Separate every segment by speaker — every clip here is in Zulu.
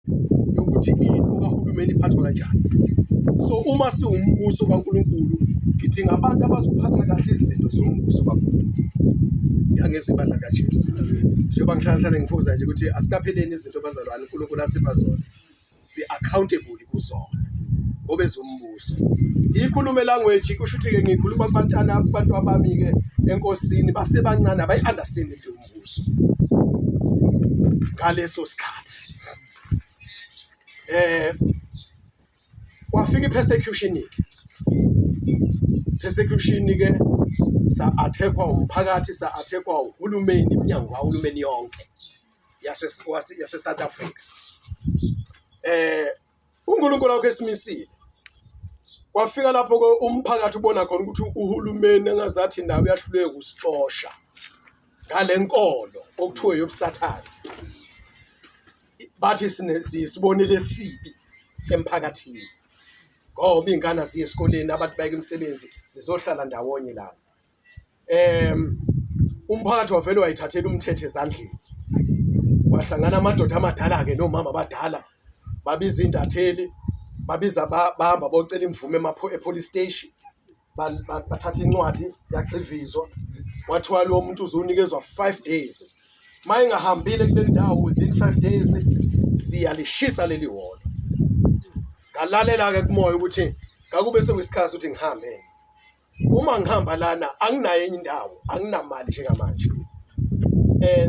Speaker 1: yokuthi into kahulumeni iphathwa kanjani. So uma siwumbuso kaNkulunkulu ngidinga abantu abazophatha kahle izinto zombuso kaNkulunkulu. Ngiyangezibandla kaJesu. Njengoba ngihlala ngiphuza nje ukuthi asikapheleni izinto bazalwane uNkulunkulu asipha zona. Si-accountable kuzona ngoba ezombuso. Ikhulume language kusho ukuthi-ke ngikhuluma kubantu abami-ke enkosini basebancane abayi-understand into yombuso ngaleso sikhathi. Kwafika i-persecution-ke. Persecution-ke sa-attackwa umphakathi, sa-attackwa uhulumeni, iminyango kahulumeni yonke yase-South Africa. uNkulunkulu wakho esimisile. Kwafika lapho-ke umphakathi ubona khona ukuthi uhulumeni engazathi nawe uyahluleka ukusixosha ngale nkolo okuthiwa yobusathane. Bathi sibonile sibi emphakathini. Ngoba iy'ngane ziye esikoleni, abantu bayeke imisebenzi, zizohlala ndawonye lana. Umphakathi wavele wayithathela umthetho ezandleni. Wahlangana amadoda amadala-ke nomama abadala, babiza intatheli, babiza bahamba bocela imvume e-police station, bathatha incwadi yaxivizwa, wathiwa lo muntu uzonikezwa 5 days. Uma ingahambile kule ndawo within 5 days, siyalishisa leli hholo. Ngalalela-ke kumoya ukuthi ngakube sekuyisikhathi ukuthi ngihambe. Uma ngihamba lana anginayo enye indawo, anginamali njengamanje.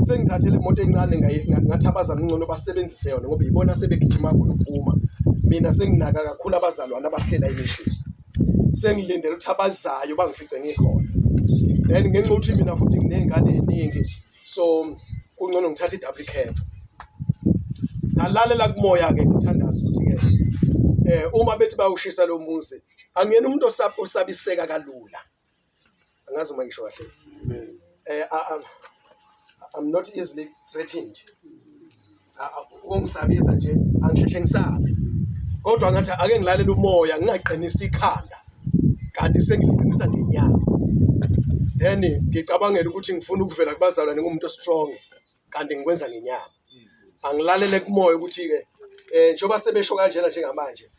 Speaker 1: Sengithathele imoto encane ngathi abazali ngcono basebenzise yona ngoba yibona sebegijima kakhulu ukuphuma. Mina senginaka kakhulu abazalwane abahlela imishini. Sengilindele ukuthi abazayo bangifice ngikhona. Then ngenxa yokuthi mina futhi nginey'ngane ey'ningi, so kungcono ngithathe i-double cab. Ngalalela kumoya-ke ngithandaza ukuthi-ke uma bethi bayawushisa lo muzi, angiyena umuntu osabiseka kalula. Angazi uma ngisho kahle. I'm not easily threatened. Ungisabisa nje angisheshe ngisabe. Kodwa ngathi ake ngilalela umoya ngingaqinisa ikhanda kanti sengiliqinisa ngenyama. Then ngicabangela ukuthi ngifuna ukuvela kubazalwane ngumuntu strong kanti ngikwenza ngenyama. Angilalele kumoya ukuthi-ke njengoba sebesho kanjena njengamanje,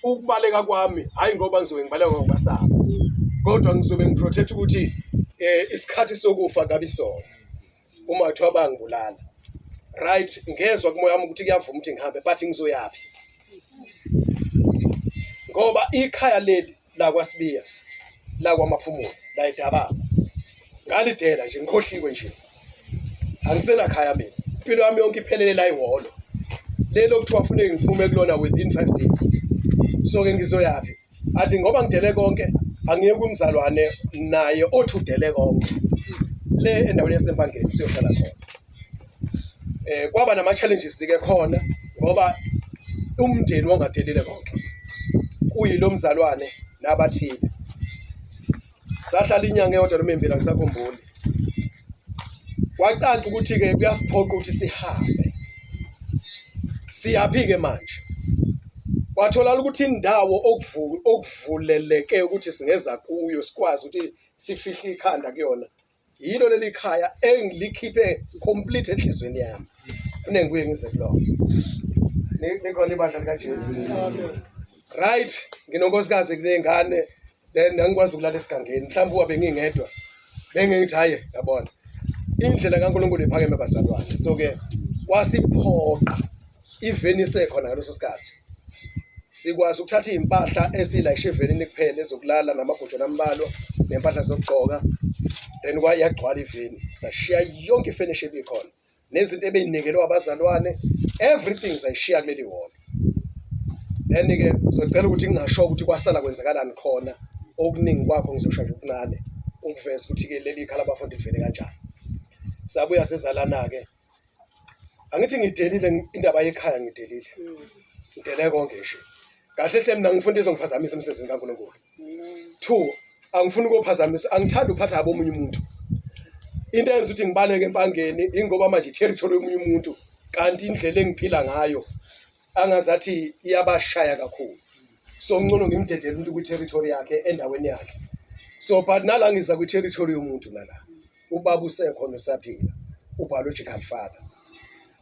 Speaker 1: ukubaleka kwami hayi ngoba ngizobe ngibaleka ngobasaba, kodwa ngizobe ngiprotect ukuthi isikhathi sokufa kabi sona uma kuthiwa bangibulala. Right, ngezwe kumoya wami ukuthi kuyavuma ukuthi ngihambe, but ngizoyaphi? Ngoba ikhaya leli la kwaSibiya, la kwaMaphumulo, la eDababa, ngalidela nje ngikhohliwe nje. Angisenakhaya mina. Impilo yami yonke iphelele la ihholo. Lelo kuthiwa kufuneka ngiphume kulona within 5 days. So-ke ngizoyaphi? Athi ngoba ngidele konke, angiyeke umzalwane naye othi udele konke. Le endaweni yaseMpangeni siyohlala khona. Kwaba nama-challenges-ke khona ngoba umndeni wangadelile konke. Kuyilo mzalwane nabathile. Sahlala inyanga eyodwa noma embili angisakhumbuli. Kwacaca ukuthi-ke kuyasiphoqa ukuthi sihambe. Siyaphi-ke manje? Watholakala ukuthi indawo okuvuleleke ukuthi singeza kuyo sikwazi ukuthi sifihle ikhanda kuyona. Yilo leli khaya engilikhiphe complete enhlizweni yami. Kufuneka ngibuye ngize kulona. Nikhona ibandla likaJesu. Right, nginonkosikazi kuney'ngane, then angikwazi ukulala esigangeni. Mhlawumbe uba bengingedwa, bengingithi hhayi yabona. Indlela kaNkulunkulu iphakeme bazalwane. So-ke wasiphoqa iveni isekhona ngaleso sikhathi. Sikwazi ukuthatha iy'mpahla esilayishe evenini kuphela ezokulala namabhotshana ambalwa nempahla zokugqoka. Then yagcwala iveni. Sashiya yonke ifenishe ebikhona. Nezinto ebey'nikelwe abazalwane, everything sayishiya kuleli hholo. Then-ke ngizocela ukuthi ngingasho ukuthi kwasala kwenzakalani khona. Okuningi kwakho ngizosho nje okuncane ukuveza ukuthi-ke leli khala abafundi livele kanjani. Sabuya sezalana-ke. Angithi ngidelile indaba yekhaya ngidelile. Ngidele konke nje. Kahle hle mina ngifuna izongiphazamisa emsebenzini kaNkulunkulu. 2, angifuni ukuphazamisa, angithandi uphatha abomunye umuntu. Into eyenza ukuthi ngibaleke eMpangeni ingoba manje i-territory yomunye umuntu kanti indlela engiphila ngayo angazathi iyabashaya kakhulu. So ngcono ngimdedele umuntu kwi-territory yakhe endaweni yakhe. So but nala ngiza kwi-territory yomuntu nala. Ubaba usekhona usaphila, ubiological father.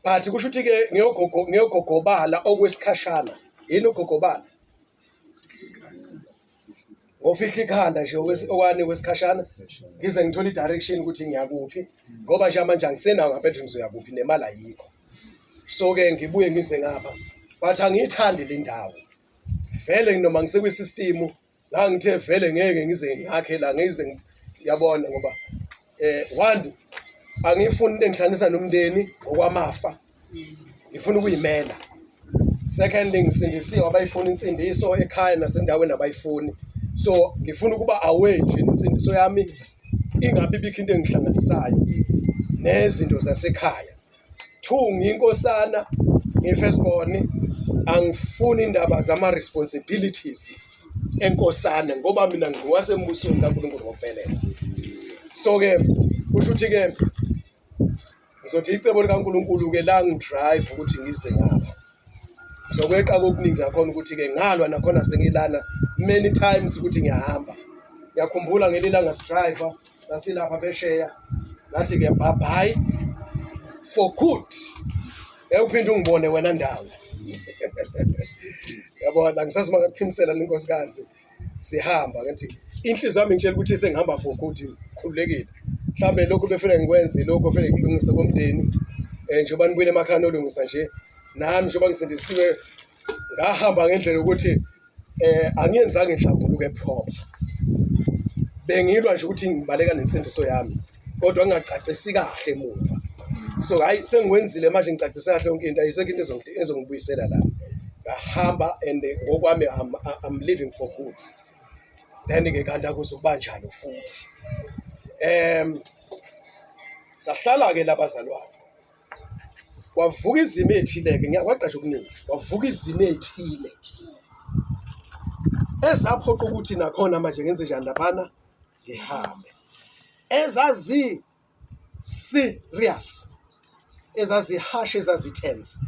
Speaker 1: but kusho ukuthi ke ngiyogogobala okwesikhashana yini ugogobala ngofihla ikhanda nje okwani kwesikhashana ngize ngithola i-direction ukuthi ngiyakuphi ngoba nje manje angisenayo ngaphandle ngizoyakuphi nemali ayikho so ke ngibuye ngize ngapha but angiyithandi le ndawo vele noma ngisekwisystem la ngithe vele ngeke ngize ngakhe la ngize yabona ngoba one angifuni into engihlanganisa nomndeni ngokwamafa ngifuna ukuyimela secondly ngisindisiwe abayifuna insindiso ekhaya nasendaweni abayifuni so ngifuna ukuba away nje insindiso yami ingabi bikho into engihlanganisayo nezinto zasekhaya two ngiyinkosana ngifirstborn angifuni indaba zama responsibilities enkosana ngoba mina ngiwasembusweni kaNkulunkulu ngokuphelele so ke kusho ukuthi ke ngizothi icebo likaNkulunkulu ke la ngidrive ukuthi ngize ngapha ngizokweqa kokuningi nakhona ukuthi ke ngalwa nakhona sengilana many times ukuthi ngiyahamba ngiyakhumbula ngelilanga driver sasilapha phesheya ngathi ke bye bye for good uphinde ungibone wena ndawo yabona ngisazi mangakuphimisela lenkosikazi sihamba ngathi inhliziyo yami ngitshela ukuthi sengihamba for good khululekile mhlambe lokho befuna ngikwenze lokho kufanele ngilungise komndeni njengoba nibuyele emakhaya olungisa nje nami njengoba ngisindisiwe ngahamba ngendlela ukuthi angiyenzanga inhlambuluko eproper bengilwa nje ukuthi ngibaleka nensindiso yami kodwa ngingacacisi kahle emuva so hayi sengiwenzile manje ngicacisa kahle yonke into ayisekho into ezongibuyisela la ngahamba and ngokwami I'm living for good then ke kanti akuzokuba njalo futhi sahlala ke labazalwane kwavuka izimo ethile ke ngiyakwaqasha okuningi kwavuka izimo ethile ezaphoqa ukuthi nakhona manje ngenze njani laphana ngihambe ezazi serious ezazi harsh ezazi tense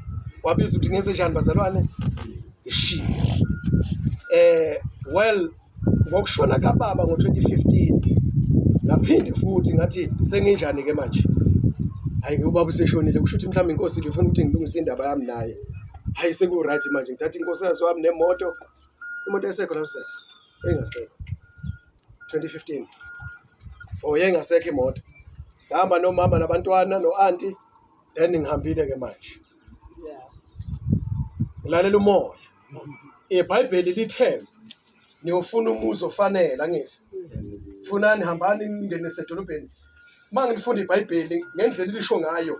Speaker 1: wabiza ukuthi ngenze njani bazalwane ngishiye well ngokushona kababa ngo2015 ngaphinde futhi ngathi senginjani ke manje hayi ngubaba useshonile kusho ukuthi mhlawumbe inkosi ifuna ukuthi ngilungise indaba yami naye hayi seku right manje ngithatha inkosi yazo wami nemoto imoto esekho lapho sethu engasekho 2015 yengasekho imoto sihamba nomama nabantwana noanti then ngihambile ke manje ngilalela umoya iBhayibheli lithe niyofuna umuzi ofanele angithi funani hambani ningene esedolobheni mangilifunda iBhayibheli ngendlela elisho ngayo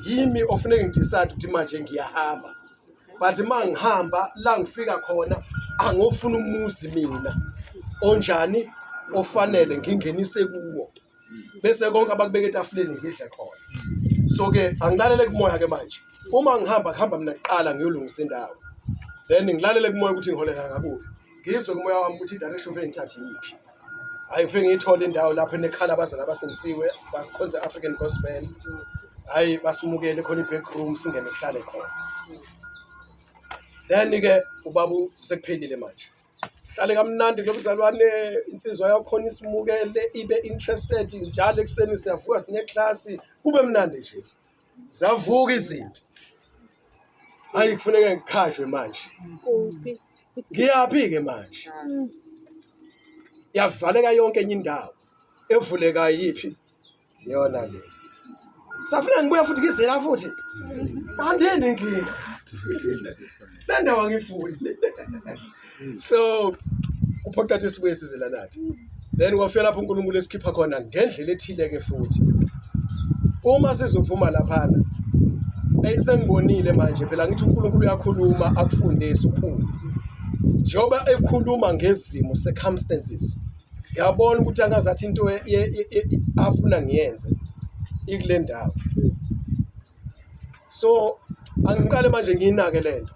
Speaker 1: yimi ofuneka ngidecide ukuthi manje ngiyahamba but mangihamba la ngifika khona angofuna umuzi mina onjani ofanele ngingenise kuwo bese konke abakubeka etafuleni ngidle khona so ke angilalele kumoya ke manje uma ngihamba kuhamba mina kuqala ngiyolungisa indawo then ngilalele kumoya ukuthi ngiholela ngakuphi ngizwe kumoya wami ukuthi direction ufike ngithathe yiphi hayi ufike ngiyithola indawo lapho enekhala abazali abasindisiwe bakhonza African gospel hayi basimukele khona i-back room singene sihlale khona then ke ubabu sekuphelile manje sihlale kamnandi kulobuzalwane insizwa yakhona isimukele ibe interested njalo ekseni siyavuka sine class kube mnandi nje zavuka izinto hayi kufuneka ngikhashwe manje ngiyaphi ke manje yavaleka yonke enye indawo evuleka yiphi yona le safuna ngibuya futhi ngizela futhi andeni inkinga la ndawo angifuni so uphoqathi sibuye sizela nathi then wafela lapho uNkulunkulu esikhipha khona ngendlela ethile ke futhi uma sizophuma laphana sengibonile manje phela ngithi uNkulunkulu uyakhuluma akufundise ukhulu njoba ekhuluma ngezimo circumstances ngiyabona ukuthi angazathi into afuna ngiyenze ikule ndawo so angiqale manje ngiyinake lento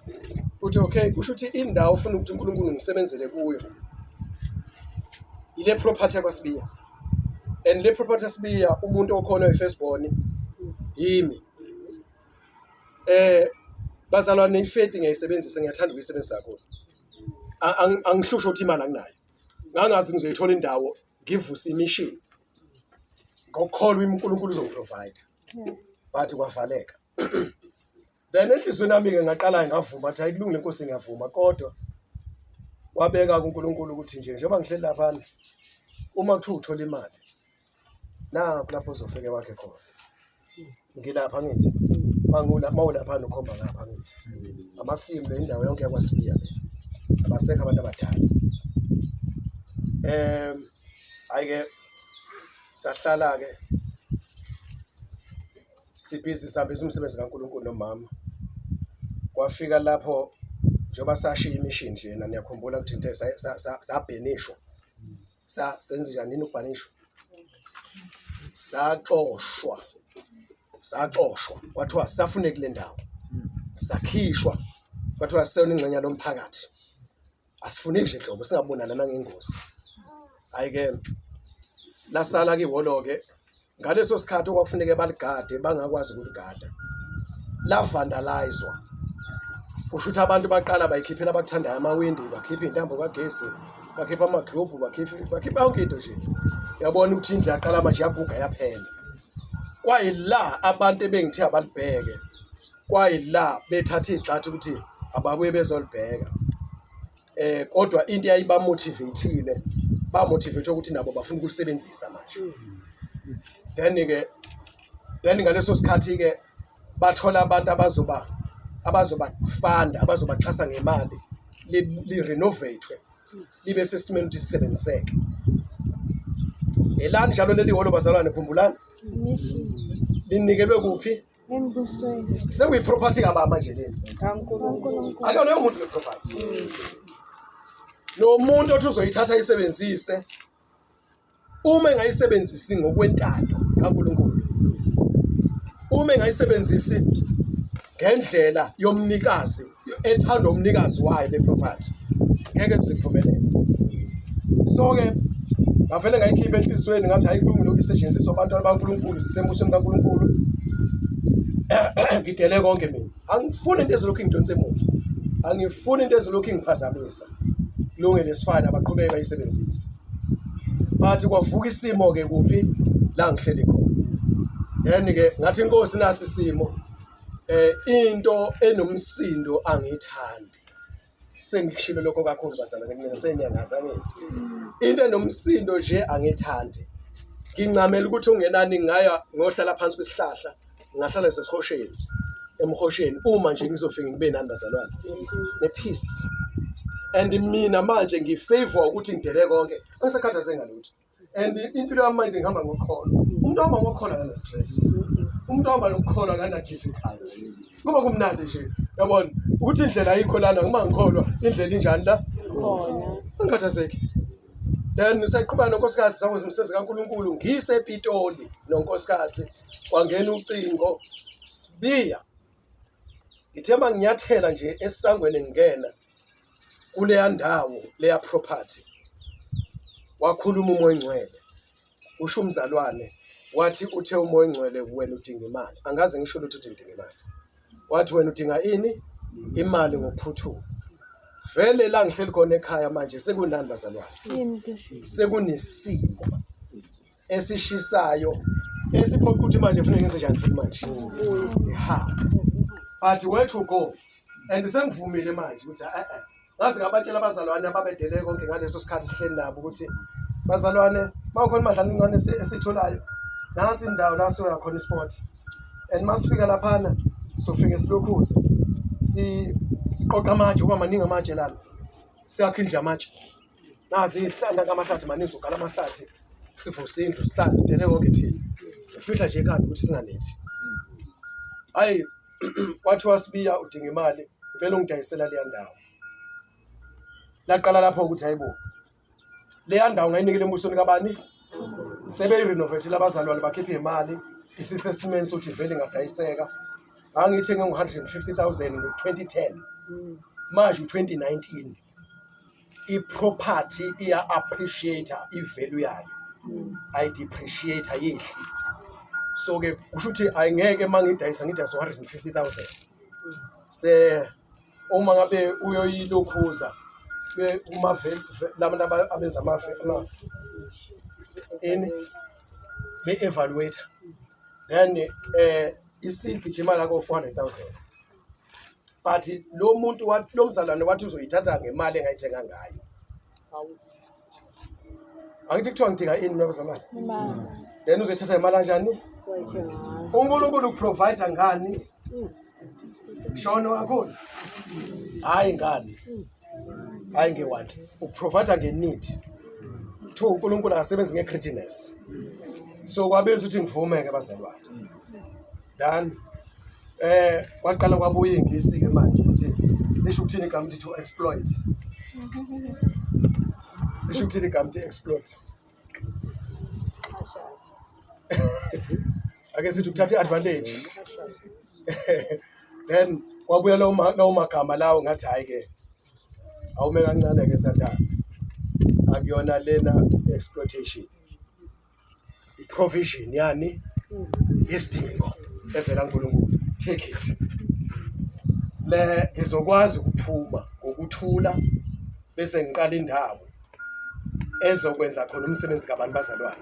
Speaker 1: uthi okay kusho ukuthi indawo ufuna ukuthi uNkulunkulu ngisebenzele kuyo ile property yakwasibiya and le property yasibiya umuntu okhona eFirstborn yimi bazalwane ifaith ngiyisebenzisa ngiyathanda ukuyisebenzisa kakhulu angihlusho ukuthi imali anginayo ngangazi ngizoyithola indawo ngivuse imission ngokholwa uNkulunkulu uzongiprovide but kwavaleka then enhlizweni yami ke ngaqala ngavuma athi ayikulungile inkosi ngiyavuma kodwa wabeka kuNkulunkulu ukuthi njengoba ngihleli lapha uma kuthiwa uthola imali nakho lapho uzofike wakhe khona ngilapha ngithi mawulapha nokhomba ngapha ngithi amasimu le indawo yonke yakwaSibiya le abasekho abantu abadala ayike sahlala ke sibhizi sabhiza umsebenzi kaNkulunkulu nomama kwafika lapho njengoba sashiya imishini nje niyakhumbula ukuthi into sabhenishwa senze njani ukubhanishwa saxoshwa kwathiwa safune kule ndawo sakhishwa kwathiwa sisona ingxenye lomphakathi asifuni nje hlobo singabonana nangengozi ayike lasala ke ihholo ke ngaleso sikhathi okwakufuneka baligade bangakwazi ukuligada la vandalizwa kusho ukuthi abantu baqala bayikhiphela abakuthandayo amawindi bakhipha intambo kagesi bakhipha amaglobe bakhipha yonke into nje yabona ukuthi indlu yaqala manje yaguga yaphela kwayila abantu ebengithe abalibheke kwayila bethatha igxathu ukuthi ababuye bezolibheka kodwa into yayibamotivateile bamotivate ukuthi nabo bafuna ukusebenzisa manje then ngaleso sikhathi ke bathola abantu abazobafanda abazobaxhasa ngemali li-renovatwe libe sesimeni ukuthi sisebenziseke elani njalo leli holo bazalwane khumbulani linikelwe kuphi
Speaker 2: embusweni
Speaker 1: sekuyi-property kababa manje leni
Speaker 2: kaNkulunkulu
Speaker 1: akuyona leyo muntu le-property nomuntu othi uzoyithatha ayisebenzise uma engayisebenzisi ngokwentando kaNkulunkulu uma engayisebenzisi ngendlela yomnikazi ethanda umnikazi wayo le property ngeke kuziphumelele so ke ngavele ngayikhipha enhlizweni ngathi ayikulungile ukusetshenziswa abantu baNkulunkulu sisembusweni kaNkulunkulu ngidele konke mina angifuni into ezilokhu ingidonse emuva angifuni into ezilokhu ingiphazamisa kulungile lesifana abaqhubeka bayisebenzisa bathi kwavuka isimo ke kuphi la ngihleli khona then ke ngathi inkosi nasi isimo into enomsindo angiyithandi sengikushilo lokho kakhulu bazalwane mina senyangaza ngithi into enomsindo nje angiyithandi ngincamela ukuthi ungenani ngaya ngohlala phansi kwesihlahla ngahlala sesihosheni emhosheni uma nje ngizofika ngibe nani bazalwane nepeace and mina manje ngifavor ukuthi ngidele konke angisekhathaze ngalutho and impilo yami manje ngihamba ngokholo umuntu ohamba ngokholo akana stress umuntu ohamba ngokholwa akana difficulty kuba kumnandi nje yabona ukuthi indlela ayikho lana uma ngikholwa indlela injani la
Speaker 2: khona
Speaker 1: angikhathazeki then sayaqhubana nonkosikazi sakwenza umsebenzi kaNkulunkulu ngisePitoli nonkosikazi kwangena ucingo Sibiya ngithema nginyathela nje esangweni ngingena kuleya ndawo leya property wakhuluma umoya engcwele usho umzalwane wathi uthe umoya engcwele wena udinga imali angaze ngisho ukuthi udinga imali wathi wena udinga ini imali ngokuphuthuma vele la ngihleli khona ekhaya manje sekunani bazalwane sekunesimo esishisayo esiphoqa ukuthi manje kufanele ngenze njani futhi manje ihamba but where to go and sengivumile manje ukuthi ngaze ngabatshela abazalwane ababedele konke ngaleso sikhathi sihleli nabo ukuthi bazalwane mawukhona imadlana incane esitholayo nansi indawo la soya khona isport and masifika laphana sofike silokhuza siqoqa amatshe kuba maningi amatshe lana siyakha indlu yamatshe nazi ihlanda kamahlathi maningi sogala amahlathi sivusa indlu sihlala sidele konke thina ufihla nje ekhanda ukuthi singanethi hayi kwathiwa Sibiya udinga imali ngicela ungidayisela leya ndawo laqala lapho ukuthi hayibo leya ndawo ngayinikele embusweni kabani sebeyirenovate abazalwane bakhiphe imali isisesimeni sokuthi vele ngadayiseka ngangithenge ngo150,000 ngo2010 manje u2019 iproperty iya appreciate ivalue yayo I depreciate ayehli so ke kusho ukuthi ayingeke mangidayisa ngidayisa 150,000 se uma ngabe uyoyilokhuza uma labantu abenza be-evaluator then isigijima la ko400,000 but lo muntu lo mzalwane wathi uzoyithatha ngemali engayithenga ngayo. Angithi kuthiwa ngidinga ini nabazalwane?
Speaker 2: Imali.
Speaker 1: Then uzoyithatha ngemali kanjani?
Speaker 2: Wayithenga ngayo.
Speaker 1: uNkulunkulu uprovide ngani? Shono kakhulu. Hayi ngani? Hayi ngewanti. Uprovide nge-need. 2 uNkulunkulu akasebenzi nge-greediness. So kwabenza ukuthi ngivume ke bazalwane. Then kwaqala kwabuya ingisi ke manje ukuthi lisho ukuthini igama lithi to exploit. Lisho ukuthini igama lithi exploit. Ake sithi ukuthatha advantage. Then kwabuya lawo magama lawo ngathi hayi ke awume kancane ke Sathane. Akuyona lena exploitation. I-provision yani isidingo evela kuNkulunkulu. Take it. Le ngizokwazi ukuphuma ngokuthula bese ngiqala indawo ezokwenza khona umsebenzi kabantu bazalwane.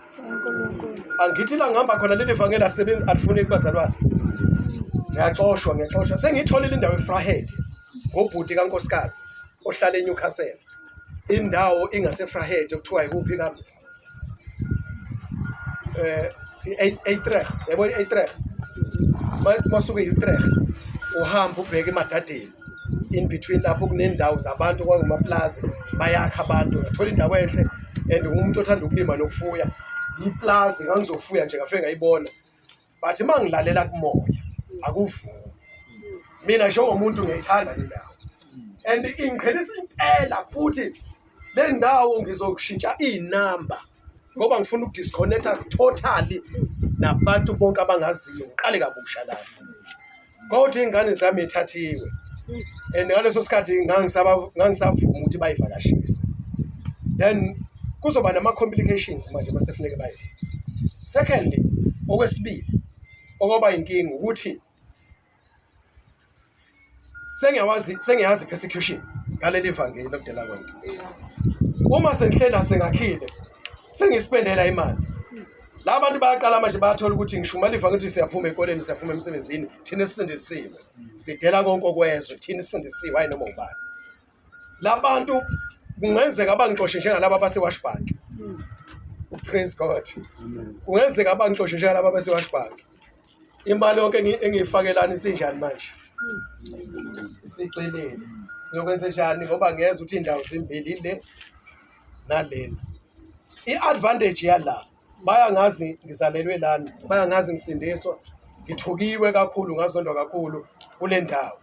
Speaker 1: Angithi la ngihamba khona leli vangeli asebenzi alifuni kubazalwane. Ngiyaxoshwa sengitholile indawo eFrahead ngobhuti kaNkosikazi ohlala eNewcastle. Indawo ingaseFrahead okuthiwa ikuphi ka Utrecht. Yabo Utrecht. Masuke Utrecht uhamba ubheke emadadeni in between lapho kunendawo zabantu kwangamaplaza bayakha abantu ngathola indawo enhle and umuntu othanda ukulima nokufuya iplaza ngangizofuya nje ngafike ngayibona but mangilalela kumoya akuvumi mina njengomuntu ngiyithanda le ndawo and ingikhelisa impela futhi le ndawo ngizokushintsha inamba ngoba ngifuna ukudisconnecta totally nabantu bonke abangaziyo ngiqale kabusha lapho kodwa ingane zami ethathiwe and ngaleso sikhathi ngangisavuma ukuthi bayivakashise then kuzoba nama complications manje masefuneke baye. Secondly, okwesibili okoba inkingi ukuthi sengiyazi persecution ngaleli vangeli lokudela konke. Uma sengihlela sengakhile sengispendela imali. La bantu bayaqala manje bayathola ukuthi ngishumala ivangeli ukuthi siyaphuma ekoleni siyaphuma emsebenzini thina sisindisiwe. Sidela konke okwezwe thina sisindisiwe hayi noma ubani. La bantu kungenzeka abangixoshe njengalabo abasewashbank. Praise God. Kungenzeka abangixoshe njengalabo abasewashbank. Imali yonke engiyifakelana isinjani manje? Isiqelele. Ngiyokwenza njani ngoba ngiyeza ukuthi indawo zimbili le nalena. I-advantage yala bayangazi ngizalelwe lana, bayangazi ngisindiswa, ngithukiwe kakhulu ngazondwa kakhulu kule ndawo.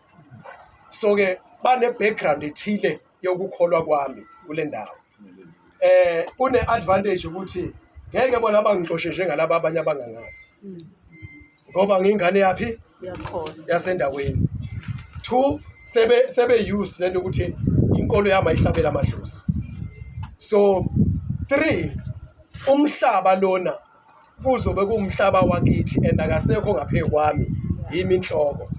Speaker 1: So ke bane background ethile yokukholwa kwami kule ndawo. Kune advantage ukuthi ngeke bona abangixoshe njengalabo abanye abangangazi. Ngoba ngingane yapi? Yasendaweni. 2 sebe used lento ukuthi inkolo yami ayihlabela amadlozi. So 3 umhlaba lona kuzobe kuumhlaba wakithi and akasekho ngaphe kwami yimi inhloko.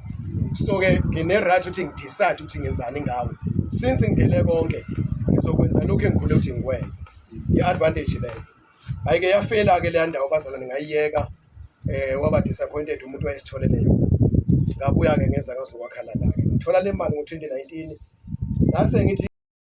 Speaker 1: So ke ngine right ukuthi ngidecide ukuthi ngenzani ngawo. Since ngidele konke ngizokwenza lokho engikhule ukuthi ngikwenze. I-advantage leyo. Ayike yafela ke le ndawo bazalwane ngayiyeka waba disappointed umuntu wayesitholele yona. Ngabuya ke ngeza ngazokwakhala la ke. Ngithola le mali ngo2019. Ngase ngithi